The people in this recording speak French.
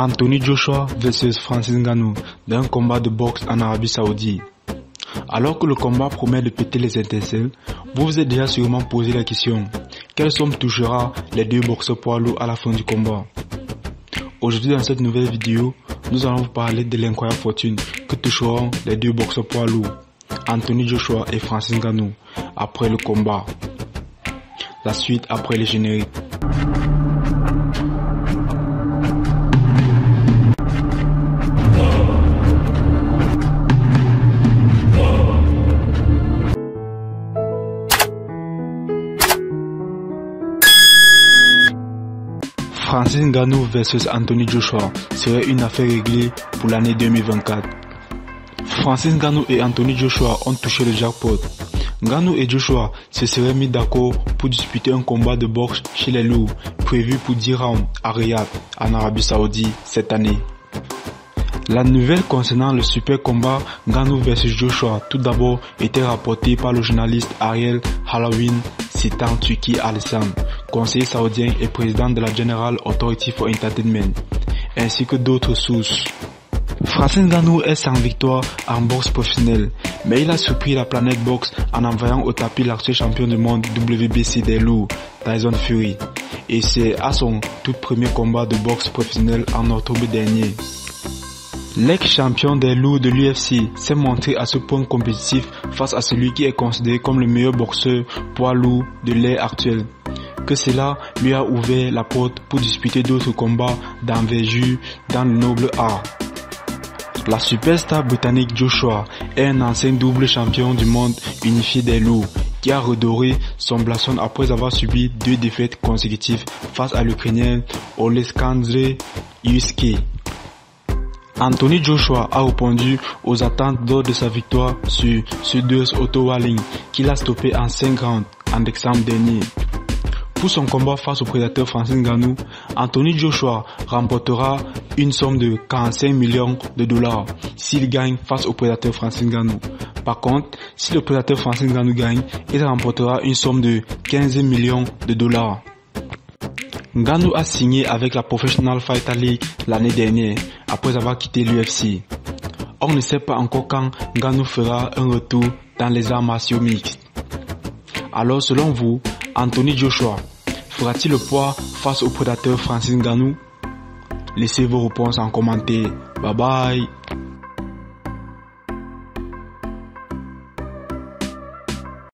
Anthony Joshua vs Francis Ngannou d'un combat de boxe en Arabie Saoudite. Alors que le combat promet de péter les étincelles, vous vous êtes déjà sûrement posé la question: quelle somme touchera les deux boxeurs poids lourds à la fin du combat? Aujourd'hui, dans cette nouvelle vidéo, nous allons vous parler de l'incroyable fortune que toucheront les deux boxeurs poids lourds, Anthony Joshua et Francis Ngannou, après le combat. La suite après les génériques. Francis Ngannou vs Anthony Joshua serait une affaire réglée pour l'année 2024. Francis Ngannou et Anthony Joshua ont touché le jackpot. Ngannou et Joshua se seraient mis d'accord pour disputer un combat de boxe chez les lourds prévu pour 10 rounds à Riyad, en Arabie Saoudite, cette année. La nouvelle concernant le super combat Ngannou vs Joshua tout d'abord était rapportée par le journaliste Ariel Halloween citant Turki Al-Sam, conseiller saoudien et président de la General Authority for Entertainment, ainsi que d'autres sources. Francis Ngannou est sans victoire en boxe professionnelle, mais il a surpris la planète boxe en envoyant au tapis l'actuel champion du monde WBC des lourds, Tyson Fury, et c'est à son tout premier combat de boxe professionnelle en octobre dernier. L'ex-champion des lourds de l'UFC s'est montré à ce point compétitif face à celui qui est considéré comme le meilleur boxeur poids lourd de l'ère actuelle, que cela lui a ouvert la porte pour disputer d'autres combats d'envergure dans le noble art. La superstar britannique Joshua est un ancien double champion du monde unifié des lourds qui a redoré son blason après avoir subi 2 défaites consécutives face à l'Ukrainien Oleksandr Usyk. Anthony Joshua a répondu aux attentes lors de sa victoire sur Suders Otto Wallin qu'il a stoppé en 5 rounds en décembre dernier. Pour son combat face au prédateur Francis Ngannou, Anthony Joshua remportera une somme de 45 millions de dollars s'il gagne face au prédateur Francis Ngannou. Par contre, si le prédateur Francis Ngannou gagne, il remportera une somme de 15 millions de dollars. Ngannou a signé avec la Professional Fighter League l'année dernière, après avoir quitté l'UFC. On ne sait pas encore quand Ngannou fera un retour dans les arts martiaux mixtes. Alors selon vous, Anthony Joshua fera-t-il le poids face au prédateur Francis Ngannou? Laissez vos réponses en commentaire. Bye bye.